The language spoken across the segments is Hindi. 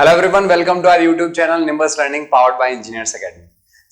Hello everyone, welcome to our YouTube channel Nimbus learning powered by engineers academy.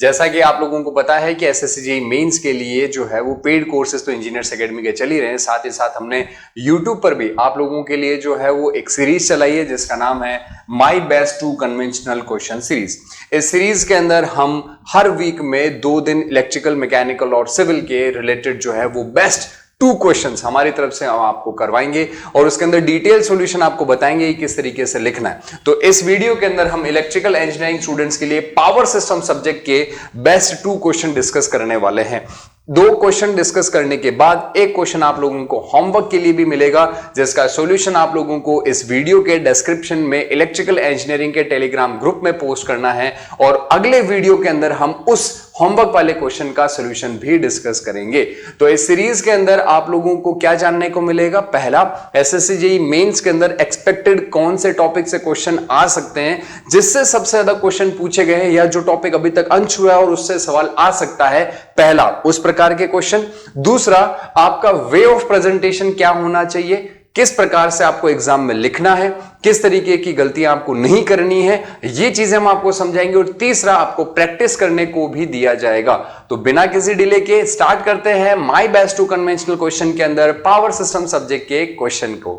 जैसा कि आप लोगों को पता है कि एसएससी जेईई मेंस के लिए जो है वो पेड कोर्सेज तो इंजीनियर्स एकेडमी के चल ही रहे हैं, साथ ही साथ हमने यूट्यूब पर भी आप लोगों के लिए जो है वो एक सीरीज चलाई है जिसका नाम है my best 2 conventional question series. इस सीरीज के अंदर हम हर वीक में 2 दिन इलेक्ट्रिकल, मैकेनिकल और सिविल के रिलेटेड जो है वो बेस्ट 2 क्वेश्चंस हमारी तरफ से हम आपको करवाएंगे और उसके अंदर डिटेल सॉल्यूशन आपको बताएंगे कि किस तरीके से लिखना है। तो इस वीडियो के अंदर हम इलेक्ट्रिकल इंजीनियरिंग स्टूडेंट्स के लिए पावर सिस्टम सब्जेक्ट के बेस्ट 2 क्वेश्चन डिस्कस करने वाले हैं। 2 क्वेश्चन डिस्कस करने के बाद एक क्वेश्चन आप लोगों को होमवर्क के लिए भी मिलेगा, जिसका सॉल्यूशन आप लोगों को इस वीडियो के डिस्क्रिप्शन में इलेक्ट्रिकल इंजीनियरिंग के टेलीग्राम ग्रुप में पोस्ट करना है और अगले वीडियो के अंदर हम उस होमवर्क वाले क्वेश्चन का सॉल्यूशन भी डिस्कस करेंगे। तो इस सीरीज के अंदर आप लोगों को क्या जानने को मिलेगा? पहला, एसएससी जेईई मेंस के अंदर एक्सपेक्टेड कौन से टॉपिक से क्वेश्चन आ सकते हैं जिससे सबसे ज्यादा क्वेश्चन पूछे गए हैं, या जो टॉपिक अभी तक अनछुआ है और उससे सवाल आ सकता है, पहला उस प्रकार के क्वेश्चन। दूसरा, आपका वे ऑफ प्रेजेंटेशन क्या होना चाहिए, किस प्रकार से आपको एग्जाम में लिखना है, किस तरीके की गलतियां आपको नहीं करनी है, ये चीजें हम आपको समझाएंगे। और तीसरा, आपको प्रैक्टिस करने को भी दिया जाएगा। तो बिना किसी डिले के स्टार्ट करते हैं माई बेस्ट 2 कन्वेंशनल क्वेश्चन के अंदर पावर सिस्टम सब्जेक्ट के क्वेश्चन को।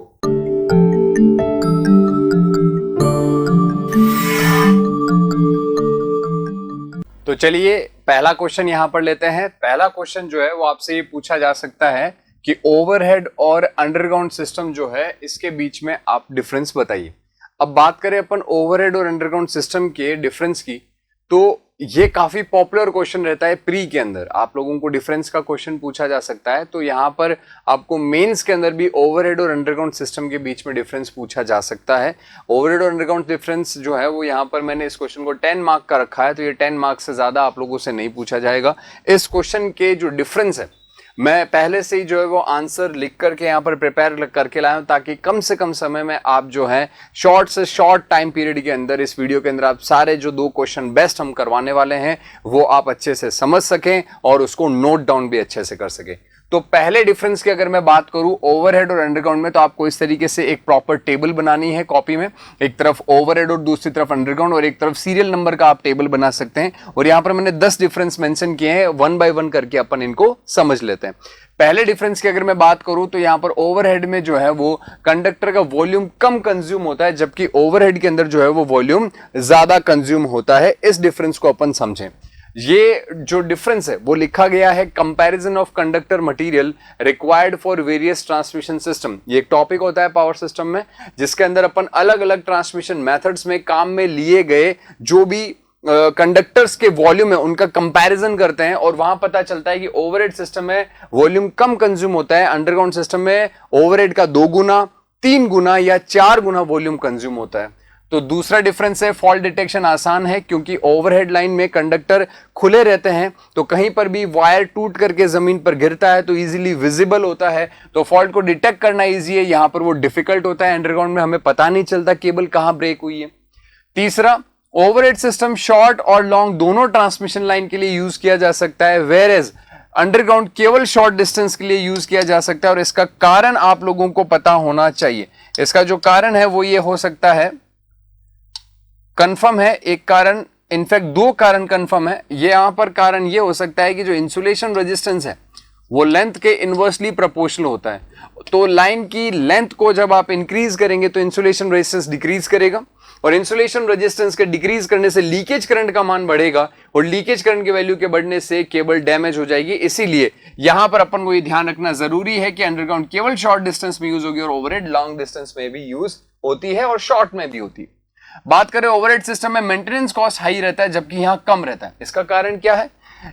तो चलिए पहला क्वेश्चन यहां पर लेते हैं। पहला क्वेश्चन जो है वो आपसे ये पूछा जा सकता है कि ओवरहेड और अंडरग्राउंड सिस्टम जो है इसके बीच में आप डिफरेंस बताइए। अब बात करें अपन ओवरहेड और अंडरग्राउंड सिस्टम के डिफरेंस की, तो ये काफी पॉपुलर क्वेश्चन रहता है प्री के अंदर। आप लोगों को डिफरेंस का क्वेश्चन पूछा जा सकता है, तो यहाँ पर आपको मेंस के अंदर भी ओवरहेड और अंडरग्राउंड सिस्टम के बीच में डिफरेंस पूछा जा सकता है। ओवरहेड और अंडरग्राउंड डिफरेंस जो है वो यहाँ पर मैंने इस क्वेश्चन को 10 मार्क का रखा है, तो ये 10 मार्क्स से ज्यादा आप लोगों से नहीं पूछा जाएगा। इस क्वेश्चन के जो डिफरेंस है मैं पहले से ही जो है वो आंसर लिख करके यहाँ पर प्रिपेयर करके लाया हूं, ताकि कम से कम समय में आप जो है शॉर्ट से शॉर्ट टाइम पीरियड के अंदर इस वीडियो के अंदर आप सारे जो 2 क्वेश्चन बेस्ट हम करवाने वाले हैं वो आप अच्छे से समझ सकें और उसको नोट डाउन भी अच्छे से कर सकें। तो पहले डिफरेंस की अगर मैं बात करूं ओवरहेड और अंडरग्राउंड में, तो आपको इस तरीके से एक प्रॉपर टेबल बनानी है कॉपी में। एक तरफ ओवरहेड और दूसरी तरफ अंडरग्राउंड, और एक तरफ सीरियल नंबर का आप टेबल बना सकते हैं। और यहां पर मैंने 10 डिफरेंस मेंशन किए हैं, 1 बाय 1 करके अपन इनको समझ लेते हैं। पहले डिफरेंस की अगर मैं बात करूं तो यहां पर ओवरहेड में जो है वो कंडक्टर का वॉल्यूम कम कंज्यूम होता है, जबकि ओवरहेड के अंदर जो है वो वॉल्यूम ज्यादा कंज्यूम होता है। इस डिफरेंस को अपन समझें। ये जो डिफरेंस है वो लिखा गया है comparison of conductor material required for various transmission system. ये एक टॉपिक होता है पावर सिस्टम में, जिसके अंदर अपन अलग अलग ट्रांसमिशन मेथड्स में काम में लिए गए जो भी कंडक्टर्स के वॉल्यूम है उनका कंपैरिजन करते हैं, और वहां पता चलता है कि ओवरहेड सिस्टम में वॉल्यूम कम कंज्यूम होता है, अंडरग्राउंड सिस्टम में ओवरहेड का 2 गुना, 3 गुना या 4 गुना वॉल्यूम कंज्यूम होता है। तो दूसरा डिफरेंस है फॉल्ट डिटेक्शन आसान है, क्योंकि ओवरहेड लाइन में कंडक्टर खुले रहते हैं, तो कहीं पर भी वायर टूट करके जमीन पर गिरता है तो इजीली विजिबल होता है, तो फॉल्ट को डिटेक्ट करना इजी है। यहां पर वो डिफिकल्ट होता है, अंडरग्राउंड में हमें पता नहीं चलता केबल कहां ब्रेक हुई है। तीसरा, ओवरहेड सिस्टम शॉर्ट और लॉन्ग दोनों ट्रांसमिशन लाइन के लिए यूज किया जा सकता है, वेयरएज अंडरग्राउंड केवल शॉर्ट डिस्टेंस के लिए यूज किया जा सकता है। और इसका कारण आप लोगों को पता होना चाहिए। इसका जो कारण है वो ये हो सकता है, कंफर्म है एक कारण, इनफैक्ट 2 कारण कंफर्म है। ये यहां पर कारण ये हो सकता है कि जो इंसुलेशन रेजिस्टेंस है वो लेंथ के इनवर्सली प्रोपोर्शनल होता है। तो लाइन की लेंथ को जब आप इंक्रीज करेंगे तो इंसुलेशन रेजिस्टेंस डिक्रीज करेगा, और इंसुलेशन रेजिस्टेंस के डिक्रीज करने से लीकेज करंट का मान बढ़ेगा, और लीकेज करंट की वैल्यू के बढ़ने से केबल डैमेज हो जाएगी। इसीलिए यहां पर अपन को ये ध्यान रखना जरूरी है कि अंडरग्राउंड केवल शॉर्ट डिस्टेंस में यूज होगी और ओवरहेड लॉन्ग डिस्टेंस में भी यूज होती है और शॉर्ट में भी होती है। बात करें ओवरहेड सिस्टम में मेंटेनेंस कॉस्ट हाई रहता है जबकि यहां कम रहता है। इसका कारण क्या है?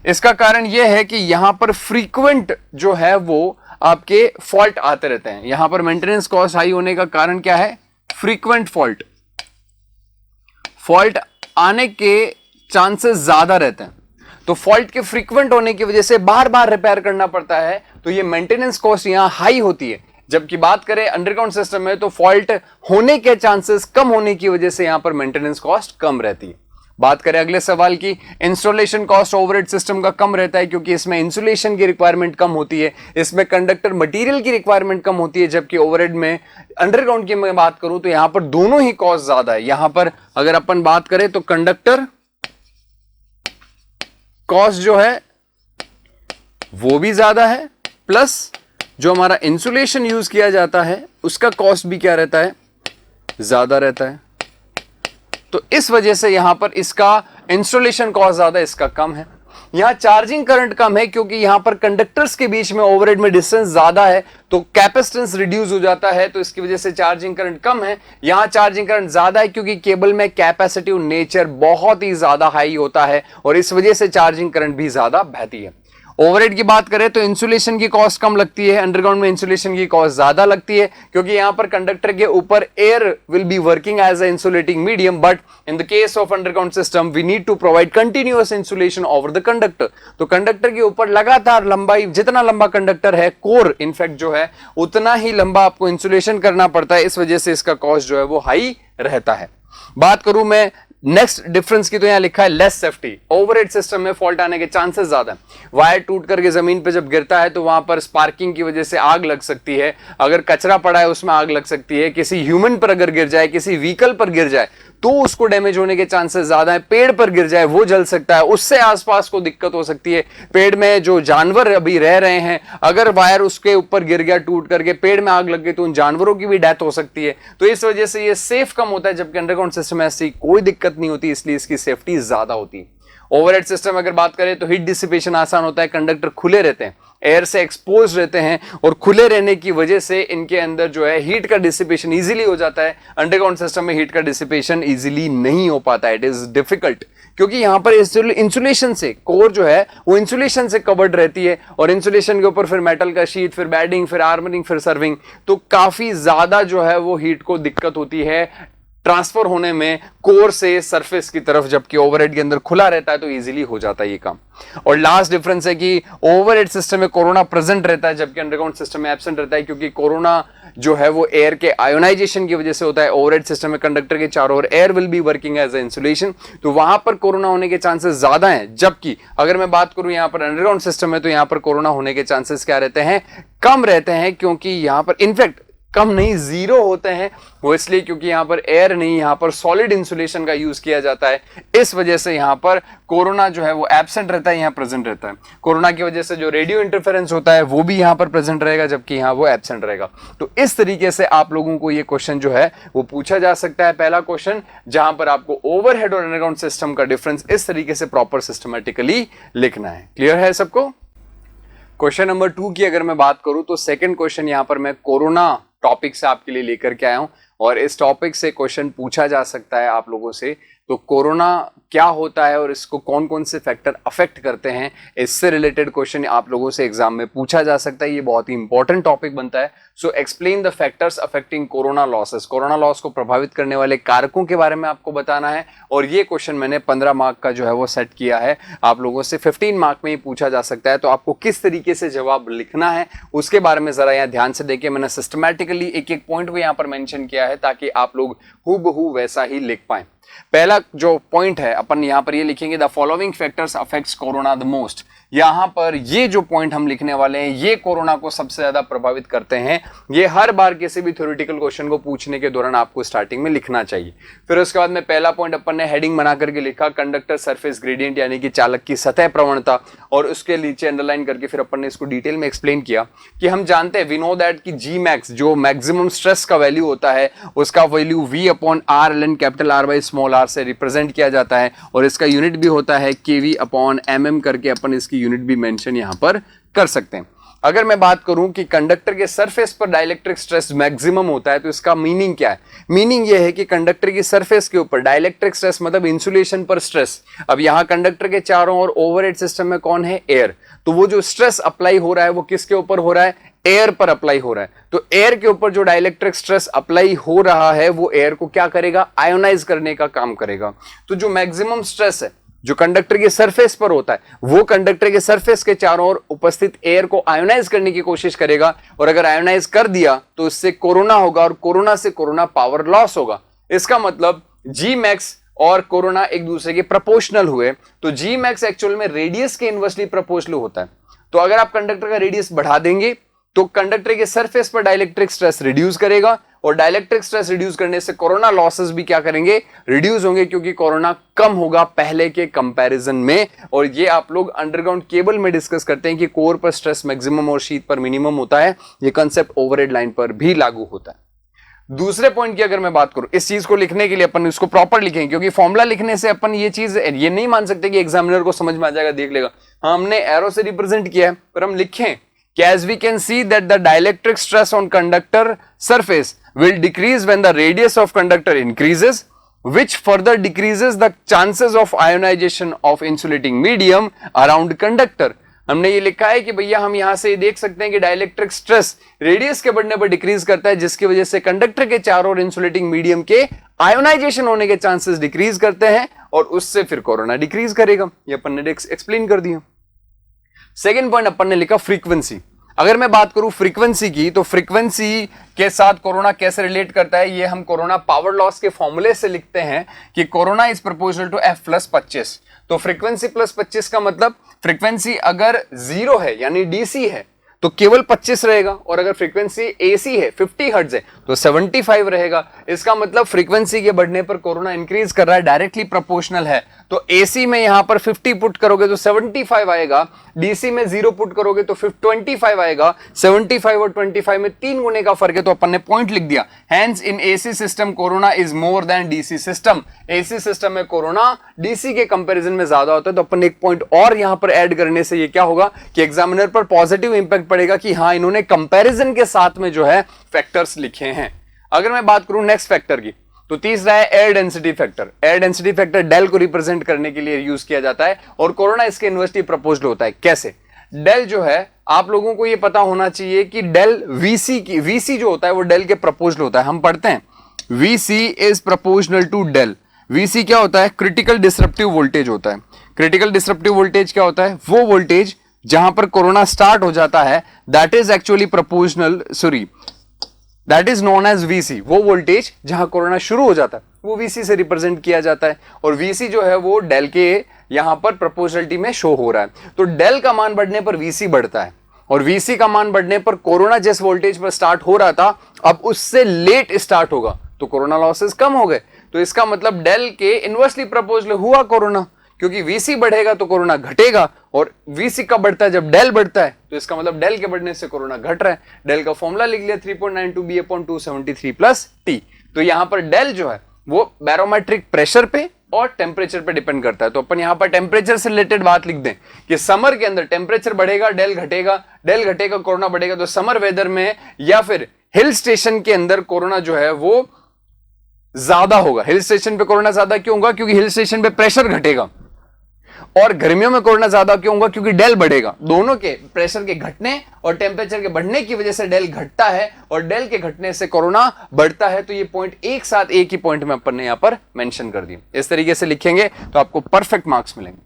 इसका कारण यह है कि यहां पर फ्रीक्वेंट जो है वो आपके फॉल्ट आते रहते हैं। यहां पर मेंटेनेंस कॉस्ट हाई होने का कारण क्या है? फ्रीक्वेंट फॉल्ट आने के चांसेस ज्यादा रहते हैं, तो फॉल्ट के फ्रीक्वेंट होने की वजह से बार बार रिपेयर करना पड़ता है, तो ये मेंटेनेंस कॉस्ट यहां हाई होती है। जबकि बात करें अंडरग्राउंड सिस्टम में तो फॉल्ट होने के चांसेस कम होने की वजह से यहां पर मेंटेनेंस कॉस्ट कम रहती है। बात करें अगले सवाल की, इंस्टॉलेशन कॉस्ट ओवरहेड सिस्टम का कम रहता है क्योंकि इसमें इंसुलेशन की रिक्वायरमेंट कम होती है, इसमें कंडक्टर मटेरियल की रिक्वायरमेंट कम होती है, जबकि ओवरहेड में अंडरग्राउंड की मैं बात करूं तो यहां पर दोनों ही कॉस्ट ज्यादा है। यहां पर अगर अपन बात करें तो कंडक्टर कॉस्ट जो है वो भी ज्यादा है, प्लस जो हमारा इंसुलेशन यूज किया जाता है उसका कॉस्ट भी क्या रहता है, ज्यादा रहता है। तो इस वजह से यहां पर इसका इंस्टॉलेशन कॉस्ट ज्यादा, इसका कम है। यहां चार्जिंग करंट कम है क्योंकि यहां पर कंडक्टर्स के बीच में ओवरहेड में डिस्टेंस ज्यादा है तो कैपेसिटेंस रिड्यूस हो जाता है, तो इसकी वजह से चार्जिंग करंट कम है। यहां चार्जिंग करंट ज्यादा है क्योंकि केबल में कैपेसिटिव नेचर बहुत ही ज्यादा हाई होता है और इस वजह से चार्जिंग करंट भी ज्यादा बहती है। ओवरहेड की बात करें तो इंसुलेशन की कॉस्ट कम लगती है, अंडरग्राउंड में इंसुलेशन की कॉस्ट ज्यादा लगती है क्योंकि यहां पर कंडक्टर के ऊपर air will be working as a insulating medium, but in the case of underground system we need to provide continuous insulation over the conductor. तो कंडक्टर के ऊपर लगातार लंबाई, जितना लंबा कंडक्टर है कोर इनफैक्ट जो है उतना ही लंबा आपको इंसुलेशन करना पड़ता है, इस वजह से इसका कॉस्ट जो है वो हाई रहता है। बात करूं मैं नेक्स्ट डिफरेंस की तो यहां लिखा है लेस सेफ्टी। ओवरहेड सिस्टम में फॉल्ट आने के चांसेस ज्यादा है। वायर टूट करके जमीन पे जब गिरता है तो वहां पर स्पार्किंग की वजह से आग लग सकती है, अगर कचरा पड़ा है उसमें आग लग सकती है, किसी ह्यूमन पर अगर गिर जाए, किसी व्हीकल पर गिर जाए तो उसको डैमेज होने के चांसेस ज्यादा है। पेड़ पर गिर जाए वो जल सकता है, उससे आसपास को दिक्कत हो सकती है। पेड़ में जो जानवर अभी रह रहे हैं अगर वायर उसके ऊपर गिर गया टूट करके, पेड़ में आग लग गई तो उन जानवरों की भी डेथ हो सकती है। तो इस वजह से ये सेफ कम होता है, जबकि अंडरग्राउंड सिस्टम में ऐसी कोई दिक्कत नहीं होती, इसलिए इसकी सेफ्टी ज्यादा होती है। ओवरहेड सिस्टम अगर बात करें तो हीट डिसिपेशन आसान होता है, कंडक्टर खुले रहते हैं, एयर से एक्सपोज रहते हैं और खुले रहने की वजह से इनके अंदर जो है हीट का डिसिपेशन इजीली हो जाता है। अंडरग्राउंड सिस्टम में हीट का डिसिपेशन इजीली नहीं हो पाता है, इट इज डिफिकल्ट, क्योंकि यहां पर इंसुलेशन से कोर जो है वो इंसुलेशन से कवर्ड रहती है और इंसुलेशन के ऊपर फिर मेटल का शीट, फिर बैडिंग, फिर आर्मरिंग, फिर सर्विंग, तो काफी ज्यादा जो है वो हीट को दिक्कत होती है ट्रांसफर होने में कोर से सरफेस की तरफ, जबकि ओवरहेड के अंदर खुला रहता है तो इजीली हो जाता है ये काम। और लास्ट डिफरेंस है कि ओवरहेड सिस्टम में कोरोना प्रेजेंट रहता है जबकि अंडरग्राउंड सिस्टम में एब्सेंट रहता है, क्योंकि कोरोना जो है वो एयर के आयोनाइजेशन की वजह से होता है। ओवरहेड सिस्टम में कंडक्टर के चारों ओर air will be working as a insulation, तो वहां पर कोरोना होने के चांसेस ज्यादा हैं। जबकि अगर मैं बात करूं यहां पर अंडरग्राउंड सिस्टम में तो यहां पर कोरोना होने के चांसेस क्या रहते हैं, कम रहते हैं, क्योंकि यहां पर इनफैक्ट कम नहीं, जीरो होते हैं। वो इसलिए क्योंकि यहां पर एयर नहीं, यहां पर सॉलिड इंसुलेशन का यूज किया जाता है, इस वजह से यहां पर कोरोना जो है वो एब्सेंट रहता है, यहां प्रेजेंट रहता है। कोरोना की वजह से जो रेडियो इंटरफेरेंस होता है वो भी यहां पर प्रेजेंट रहेगा, जबकि यहां वो एब्सेंट रहेगा। तो इस तरीके से आप लोगों को ये क्वेश्चन जो है वो पूछा जा सकता है, पहला क्वेश्चन, जहां पर आपको ओवरहेड और अंडरग्राउंड सिस्टम का डिफरेंस इस तरीके से प्रॉपर सिस्टमैटिकली लिखना है। क्लियर है सबको? क्वेश्चन नंबर 2 की अगर मैं बात करूं तो सेकंड क्वेश्चन यहां पर मैं कोरोना टॉपिक से आपके लिए लेकर के आया हूं और इस टॉपिक से क्वेश्चन पूछा जा सकता है आप लोगों से। तो कोरोना क्या होता है और इसको कौन कौन से फैक्टर अफेक्ट करते हैं, इससे रिलेटेड क्वेश्चन आप लोगों से एग्जाम में पूछा जा सकता है। ये बहुत ही इंपॉर्टेंट टॉपिक बनता है। So explain the factors affecting corona losses. Corona loss को प्रभावित करने वाले कारकों के बारे में आपको बताना है और ये क्वेश्चन मैंने 15 मार्क का जो है वो सेट किया है। आप लोगों से 15 मार्क में ही पूछा जा सकता है, तो आपको किस तरीके से जवाब लिखना है उसके बारे में जरा यहाँ ध्यान से देखिए। मैंने सिस्टमैटिकली एक एक पॉइंट को यहाँ पर मेंशन किया है ताकि आप लोग हूबहू वैसा ही लिख पाए। पहला जो पॉइंट है अपन यहां पर ये लिखेंगे, the following factors affects corona the most. यहां पर ये जो पॉइंट हम लिखने वाले हैं ये कोरोना को सबसे ज्यादा प्रभावित करते हैं। ये हर बार किसी भी थ्योरेटिकल क्वेश्चन को पूछने के दौरान आपको स्टार्टिंग में लिखना चाहिए। फिर उसके बाद में पहला पॉइंट अपन ने हेडिंग बना करके लिखा, कंडक्टर सरफेस ग्रेडियंट, यानी कि चालक की सतह प्रवणता, और उसके नीचे अंडरलाइन करके फिर अपन ने इसको डिटेल में एक्सप्लेन किया कि हम जानते हैं, वी नो दैट कि जी मैक्स जो मैक्सिमम स्ट्रेस का वैल्यू होता है उसका value V upon R ln capital R by small r से रिप्रेजेंट किया जाता है और इसका यूनिट भी होता है kV अपॉन mm करके अपन इसकी यूनिट भी मेंशन यहां पर कर सकते हैं। अगर मैं बात करूं कि कंडक्टर के सरफेस पर डाइलेक्ट्रिक स्ट्रेस मैक्सिमम होता है तो इसका मीनिंग क्या है? मीनिंग यह है कि कंडक्टर की सरफेस के ऊपर डाइलेक्ट्रिक स्ट्रेस मतलब इंसुलेशन पर स्ट्रेस। अब यहां कंडक्टर के चारों ओर ओवरहेड सिस्टम में कौन है? एयर। तो वो जो स्ट्रेस अप्लाई हो रहा है वो किसके ऊपर हो रहा है? एयर पर अप्लाई हो रहा है। तो एयर के ऊपर जो डाइलेक्ट्रिक स्ट्रेस अप्लाई हो रहा है वो एयर को क्या करेगा? आयोनाइज करने का काम करेगा। तो जो मैक्सिमम स्ट्रेस है जो कंडक्टर के सरफेस पर होता है वो कंडक्टर के सरफेस के चारों ओर उपस्थित एयर को आयोनाइज करने की कोशिश करेगा, और अगर आयोनाइज कर दिया तो इससे कोरोना होगा और कोरोना से कोरोना पावर लॉस होगा। इसका मतलब जी मैक्स और कोरोना एक दूसरे के प्रोपोर्शनल हुए तो जी मैक्स एक्चुअल में रेडियस के इनवर्सली प्रोपोर्शनल होता है। तो अगर आप कंडक्टर का रेडियस बढ़ा देंगे तो कंडक्टर के सरफेस पर डाइलेक्ट्रिक स्ट्रेस रिड्यूस करेगा और डाइलेक्ट्रिक स्ट्रेस रिड्यूस करने से कोरोना लॉसेस भी क्या करेंगे, रिड्यूस होंगे, क्योंकि कोरोना कम होगा पहले के कंपैरिजन में। और ये आप लोग अंडरग्राउंड केबल में डिस्कस करते हैं कि कोर पर स्ट्रेस मैक्सिमम और शीथ पर मिनिमम होता है। ये कंसेप्ट ओवरहेड लाइन पर भी लागू होता है। दूसरे पॉइंट की अगर मैं बात करूं, इस चीज को लिखने के लिए अपन इसको प्रॉपर लिखेंगे, क्योंकि फॉर्मूला लिखने से अपन ये चीज ये नहीं मान सकते कि एग्जामिनर को समझ में आ जाएगा, देख लेगा। हाँ, हमने एरो से रिप्रेजेंट किया है, पर हम लिखें कि as we can see that the dielectric stress on conductor surface will decrease when the radius of conductor increases, which further decreases the chances of ionization of insulating medium around conductor। हमने ये लिखा है कि भैया हम यहां से देख सकते हैं कि डाइलेक्ट्रिक स्ट्रेस रेडियस के बढ़ने पर डिक्रीज करता है, जिसकी वजह से कंडक्टर के चारों ओर इंसुलेटिंग मीडियम के आयोनाइजेशन होने के चांसेस डिक्रीज करते हैं और उससे फिर कोरोना डिक्रीज करेगा। ये अपन ने एक्सप्लेन कर दिया। सेकेंड पॉइंट अपन ने लिखा फ्रीक्वेंसी। अगर मैं बात करूं फ्रीक्वेंसी की, तो फ्रीक्वेंसी के साथ कोरोना कैसे रिलेट करता है, ये हम कोरोना पावर लॉस के फॉर्मूले से लिखते हैं कि corona is proportional to F plus 25। तो फ्रीक्वेंसी प्लस 25 का मतलब फ्रीक्वेंसी अगर 0 है यानी डीसी है तो केवल 25 रहेगा, और अगर फ्रीक्वेंसी एसी है 50 हर्ट्ज है तो 75 रहेगा। इसका मतलब फ्रीक्वेंसी के बढ़ने पर कोरोना इंक्रीज कर रहा है, डायरेक्टली प्रोपोर्शनल है। तो एसी में यहां पर 50 पुट करोगे तो 75 आएगा, डीसी में 0 पुट करोगे तो 25 आएगा। 75 और 25 में 3 गुने का फर्क है, तो अपन ने पॉइंट लिख दिया। Hence in AC system corona is more than DC system. AC system में कोरोना डीसी के कंपैरिजन में ज्यादा होता है। तो अपन एक पॉइंट और यहां पर ऐड करने से ये क्या होगा कि एग्जामिनर पर पॉजिटिव इंपैक्ट पड़ेगा कि हाँ, इन्होंने कंपैरिजन के साथ में जो है फैक्टर्स लिखे हैं। अगर मैं बात करूं नेक्स्ट फैक्टर की, तो तीसरा है air density factor. Air density factor del को रिप्रेजेंट करने के लिए यूज किया जाता है और कोरोना इसके इन्वर्सली प्रपोज्ड होता है। कैसे? डेल जो है आप लोगों को ये पता होना चाहिए कि डेल वीसी की, वीसी जो होता है वो डेल के प्रपोज्ड होता है। हम पढ़ते हैं VC is proportional to del. VC क्या होता है? क्रिटिकल डिसरप्टिव वोल्टेज होता है। क्रिटिकल डिसरप्टिव वोल्टेज क्या होता है? वो वोल्टेज जहां पर कोरोना स्टार्ट हो जाता है, that is actually proportional, sorry, that is known as VC. वो वोल्टेज जहां कोरोना शुरू हो जाता है वो वीसी से रिप्रेजेंट किया जाता है, और वीसी जो है वो डेल के यहां पर प्रोपोर्शनलिटी में शो हो रहा है। तो डेल का मान बढ़ने पर वीसी बढ़ता है, और वीसी का मान बढ़ने पर कोरोना जिस वोल्टेज पर स्टार्ट हो रहा था अब उससे लेट स्टार्ट होगा, तो कोरोना लॉसेस कम हो गए। तो इसका मतलब डेल के इनवर्सली प्रोपोर्शनल हुआ कोरोना, क्योंकि वीसी बढ़ेगा तो कोरोना घटेगा, और वीसी कब बढ़ता है? जब डेल बढ़ता है। तो इसका मतलब डेल के बढ़ने से कोरोना घट रहा है। डेल का फॉर्मूला लिख लिया 3.92 B/273 प्लस टी। तो यहां पर डेल जो है वो बैरोमेट्रिक प्रेशर पे और टेम्परेचर पे डिपेंड करता है। तो अपन यहां पर टेम्परेचर से रिलेटेड बात लिख दें कि समर के अंदर टेम्परेचर बढ़ेगा, डेल घटेगा, डेल घटेगा, कोरोना बढ़ेगा। तो समर वेदर में या फिर हिल स्टेशन के अंदर कोरोना जो है वो ज्यादा होगा। हिल स्टेशन पे कोरोना ज्यादा क्यों होगा? क्योंकि हिल स्टेशन पे प्रेशर घटेगा। और गर्मियों में कोरोना ज्यादा क्यों होगा? क्योंकि डेल बढ़ेगा। दोनों के प्रेशर के घटने और टेम्परेचर के बढ़ने की वजह से डेल घटता है, और डेल के घटने से कोरोना बढ़ता है। तो ये पॉइंट एक साथ एक ही पॉइंट में अपन ने यहां पर मेंशन कर दिया। इस तरीके से लिखेंगे तो आपको परफेक्ट मार्क्स मिलेंगे।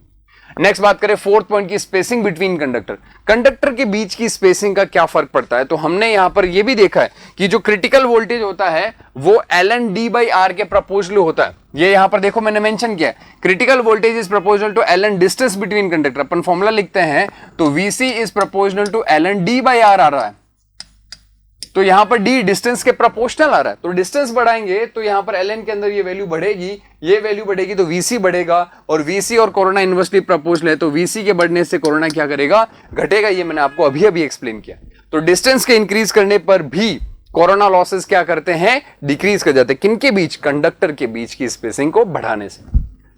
नेक्स्ट बात करें फोर्थ पॉइंट की, स्पेसिंग बिटवीन कंडक्टर। कंडक्टर के बीच की स्पेसिंग का क्या फर्क पड़ता है? तो हमने यहां पर यह भी देखा है कि जो क्रिटिकल वोल्टेज होता है वो ln/r के प्रोपोर्शनल होता है। ये यहां पर देखो मैंने मेंशन किया है, critical voltage is proportional to ln distance between conductor. अपन फॉर्मूला लिखते हैं तो Vc is proportional to ln/d/r आ रहा है। तो यहां पर d डिस्टेंस के प्रोपोर्शनल आ रहा है, तो डिस्टेंस बढ़ाएंगे तो यहां पर ln के अंदर ये वैल्यू बढ़ेगी, ये वैल्यू बढ़ेगी तो Vc बढ़ेगा, और Vc और कोरोना इनवर्सली प्रोपोर्शनल है, तो Vc के बढ़ने से कोरोना क्या करेगा? घटेगा। ये मैंने आपको अभी अभी एक्सप्लेन किया। तो डिस्टेंस के इंक्रीज करने पर भी कोरोना लॉसेस क्या करते हैं? डिक्रीज कर जाते हैं। किनके बीच? कंडक्टर के बीच की स्पेसिंग को बढ़ाने से।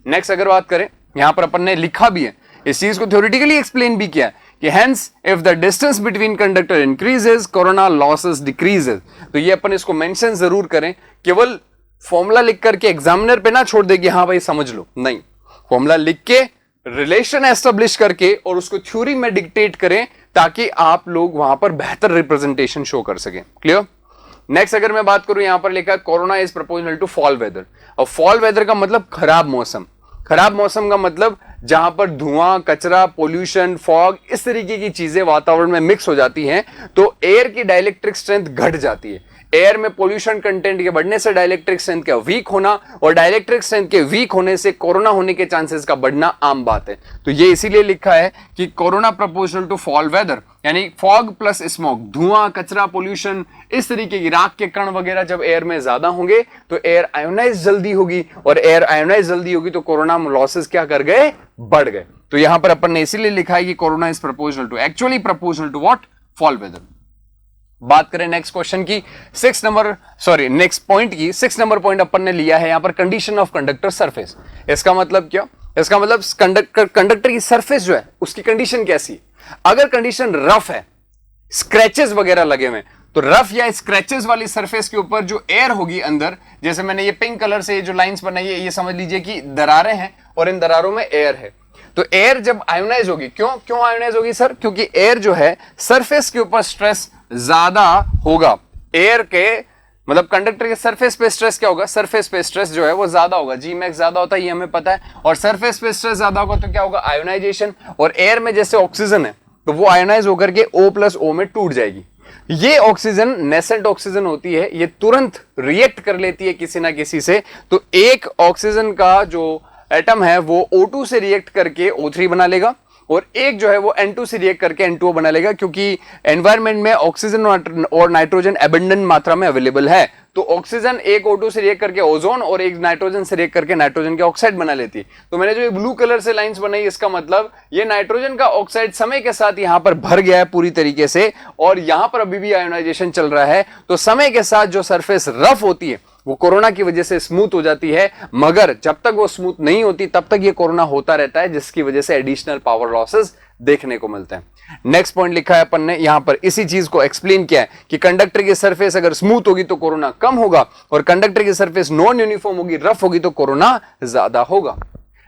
नेक्स्ट अगर बात करें, यहां पर अपन ने लिखा भी है, इस चीज को थ्योरेटिकली एक्सप्लेन भी किया है कि hence if the distance between conductor increases corona losses decreases. तो ये अपन इसको मेंशन जरूर करें, केवल फॉर्मूला लिख करके एग्जामिनर पे ना छोड़ दे कि हाँ भाई समझ लो, नहीं, फॉर्मूला लिख के रिलेशन एस्टेब्लिश करके और उसको थ्योरी में डिक्टेट करें ताकि आप लोग वहां पर बेहतर रिप्रेजेंटेशन शो कर सकें। क्लियर? नेक्स्ट अगर मैं बात करूं, यहां पर लिखा है corona is proportional to foul weather. अब फॉल वेदर का मतलब खराब मौसम। खराब मौसम का मतलब जहां पर धुआं, कचरा, पोल्यूशन, फॉग, इस तरीके की चीजें वातावरण में मिक्स हो जाती हैं तो एयर की डाइलेक्ट्रिक स्ट्रेंथ घट जाती है। एयर में पोल्यूशन कंटेंट के बढ़ने से डाइलेक्ट्रिक स्ट्रेंथ का वीक होना, और डाइलेक्ट्रिक स्ट्रेंथ के वीक होने से कोरोना होने के चांसेस का बढ़ना आम बात है। तो ये इसीलिए लिखा है कि corona proportional to foul weather, यानी फॉग प्लस स्मोक, धुआं, कचरा, पोल्यूशन, इस तरीके की राख के कण वगैरह जब एयर में ज्यादा होंगे तो एयर आयोनाइज जल्दी होगी, और एयर आयोनाइज जल्दी होगी तो कोरोना लॉसेस क्या कर गए, बढ़ गए। तो यहां पर अपन ने इसीलिए लिखा है कि corona is proportional to, actually proportional to what, foul weather. बात करें नेक्स्ट क्वेश्चन की, नेक्स्ट पॉइंट की, 6 नंबर पॉइंट अपन ने लिया है यहां पर, कंडीशन ऑफ कंडक्टर सरफेस। इसका मतलब क्या, इसका मतलब कंडक्टर की सरफेस जो है उसकी कंडीशन कैसी है। अगर कंडीशन रफ है, स्क्रैचेस वगैरह लगे हुए, तो रफ या स्क्रैचेस वाली सरफेस के ऊपर जो एयर होगी अंदर, जैसे मैंने ये पिंक कलर से जो लाइंस बनाई है, ये समझ लीजिए कि दरारें हैं और इन दरारों में एयर है। तो एयर जब आयोनाइज होगी, क्यों आयोनाइज होगी सर, क्योंकि एयर जो है सरफेस के ऊपर स्ट्रेस ज्यादा होगा। एयर के मतलब कंडक्टर के सरफेस पे स्ट्रेस क्या होगा, सरफेस पे स्ट्रेस जो है वो ज्यादा होगा, जी मैक्स ज्यादा होता है, ये हमें पता है। और सरफेस पे स्ट्रेस ज्यादा होगा तो क्या होगा, आयोनाइजेशन। और एयर में जैसे ऑक्सीजन है तो वो आयोनाइज होकर के O+O में टूट जाएगी। ये ऑक्सीजन नेसेंट ऑक्सीजन होती है, ये तुरंत रिएक्ट कर लेती है किसी ना किसी से। तो एक ऑक्सीजन का जो एटम है वो O2 से रिएक्ट करके O3 बना लेगा, और एक जो है वो N2 से रिएक्ट करके N2O बना लेगा, क्योंकि एनवायरनमेंट में ऑक्सीजन और नाइट्रोजन एबंडेंट मात्रा में अवेलेबल है। तो ऑक्सीजन एक O2 से रिएक्ट करके ओजोन, और एक नाइट्रोजन से रिएक्ट करके नाइट्रोजन के ऑक्साइड बना लेती है। तो मैंने जो ये ब्लू कलर से लाइंस बनाई, इसका मतलब ये नाइट्रोजन का ऑक्साइड समय के साथ यहां पर भर गया है पूरी तरीके से, और यहां पर अभी भी आयोनाइजेशन चल रहा है। तो समय के साथ जो सरफेस रफ होती है वो कोरोना की वजह से स्मूथ हो जाती है, मगर जब तक वो स्मूथ नहीं होती तब तक ये कोरोना होता रहता है, जिसकी वजह से एडिशनल पावर लॉसेस देखने को मिलते हैं। नेक्स्ट पॉइंट लिखा है अपन ने यहां पर, इसी चीज को एक्सप्लेन किया है कि कंडक्टर की सरफेस अगर स्मूथ होगी तो कोरोना कम होगा, और कंडक्टर की सरफेस नॉन यूनिफॉर्म होगी, रफ होगी, तो कोरोना ज्यादा होगा।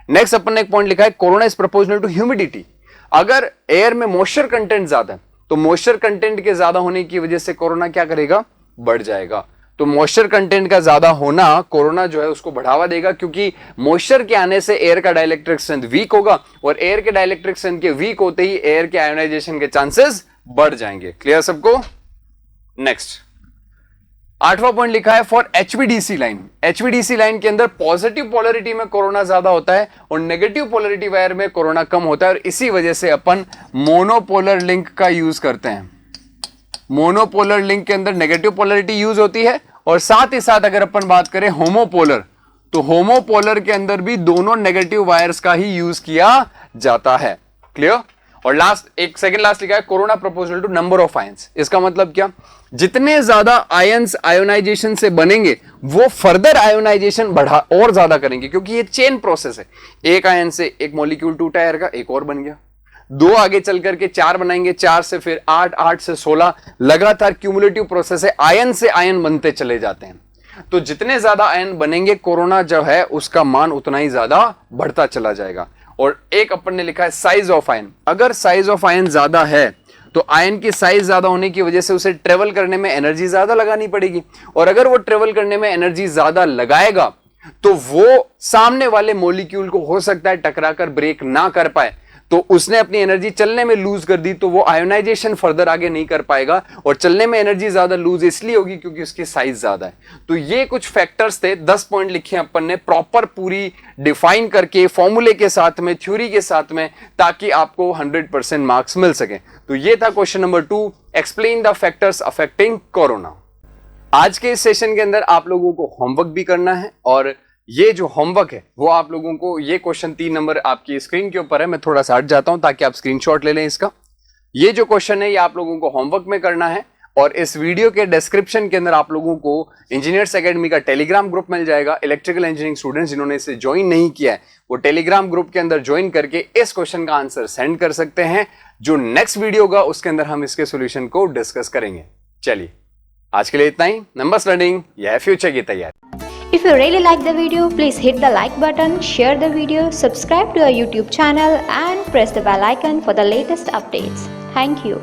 नेक्स्ट अपन ने एक पॉइंट लिखा है, corona is proportional to humidity. अगर एयर में मॉइस्चर कंटेंट ज्यादा है तो मॉइस्चर कंटेंट के ज्यादा होने की वजह से कोरोना क्या करेगा, बढ़ जाएगा। तो मॉइस्चर कंटेंट का ज्यादा होना कोरोना जो है उसको बढ़ावा देगा, क्योंकि मॉइस्चर के आने से एयर का डाइलेक्ट्रिक स्ट्रेंथ वीक होगा, और एयर के डाइलेक्ट्रिक स्ट्रेंथ के वीक होते ही एयर के आयोनाइजेशन के चांसेस बढ़ जाएंगे। क्लियर सबको। नेक्स्ट 8वां पॉइंट लिखा है, for HVDC line. HVDC line के अंदर पॉजिटिव पोलरिटी में कोरोना ज्यादा होता है और नेगेटिव पोलरिटी वायर में कोरोना कम होता है, और इसी वजह से अपन मोनोपोलर लिंक का यूज करते हैं। मोनोपोलर लिंक के अंदर नेगेटिव पोलरिटी यूज होती है, और साथ ही साथ अगर अपन बात करें होमोपोलर, तो होमोपोलर के अंदर भी दोनों नेगेटिव वायर्स का ही यूज किया जाता है। क्लियर। और लास्ट, एक सेकंड लास्ट लिखा है, corona proportional to number of ions. इसका मतलब क्या, जितने ज्यादा आयंस आयोनाइजेशन से बनेंगे वो फर्दर आयोनाइजेशन बढ़ा और ज्यादा करेंगे, क्योंकि ये चेन प्रोसेस है। एक आयन से एक मॉलिक्यूल टूटा एयर का, एक और बन गया, 2 आगे चल करके 4 बनाएंगे, 4 से फिर 8, 8 से 16, लगातार क्यूमुलेटिव प्रोसेस है, आयन से आयन बनते चले जाते हैं। तो जितने ज्यादा आयन बनेंगे कोरोना जो है उसका मान उतना ही ज्यादा बढ़ता चला जाएगा। और एक अपन ने लिखा है साइज ऑफ आयन। अगर साइज ऑफ आयन ज्यादा है तो आयन की साइज ज्यादा होने की वजह से उसे ट्रेवल करने में एनर्जी ज्यादा लगानी पड़ेगी, और अगर वो ट्रेवल करने में एनर्जी ज्यादा लगाएगा तो वो सामने वाले मॉलिक्यूल को हो सकता है टकराकर ब्रेक ना कर पाए, तो उसने अपनी एनर्जी चलने में लूज कर दी, तो वो आयोनाइजेशन फर्दर आगे नहीं कर पाएगा, और चलने में एनर्जी ज्यादा लूज इसलिए होगी क्योंकि उसकी साइज ज्यादा है। तो ये कुछ फैक्टर्स थे, 10 पॉइंट लिखे अपन ने प्रॉपर पूरी डिफाइन करके फॉर्मूले के साथ में, थ्योरी के साथ में, ताकि आपको 100% मार्क्स मिल सके। तो ये था question number 2, explain the factors affecting corona. आज के इस सेशन के अंदर आप लोगों को होमवर्क भी करना है, और ये जो होमवर्क है वो आप लोगों को, ये क्वेश्चन 3 नंबर आपकी स्क्रीन के ऊपर है, मैं थोड़ा सा हट जाता हूं ताकि आप स्क्रीनशॉट ले लें इसका। ये जो क्वेश्चन है ये आप लोगों को होमवर्क में करना है, और इस वीडियो के डिस्क्रिप्शन के अंदर आप लोगों को इंजीनियर्स एकेडमी का टेलीग्राम ग्रुप मिल जाएगा। इलेक्ट्रिकल इंजीनियरिंग स्टूडेंट्स जिन्होंने इसे ज्वाइन नहीं किया है वो टेलीग्राम ग्रुप के अंदर ज्वाइन करके इस क्वेश्चन का आंसर सेंड कर सकते हैं। जो नेक्स्ट वीडियो होगा उसके अंदर हम इसके सोल्यूशन को डिस्कस करेंगे। चलिए आज के लिए इतना ही। नंबर्स लर्निंग, यह फ्यूचर की तैयारी। If you really like the video, please hit the like button, share the video, subscribe to our YouTube channel and press the bell icon for the latest updates. Thank you.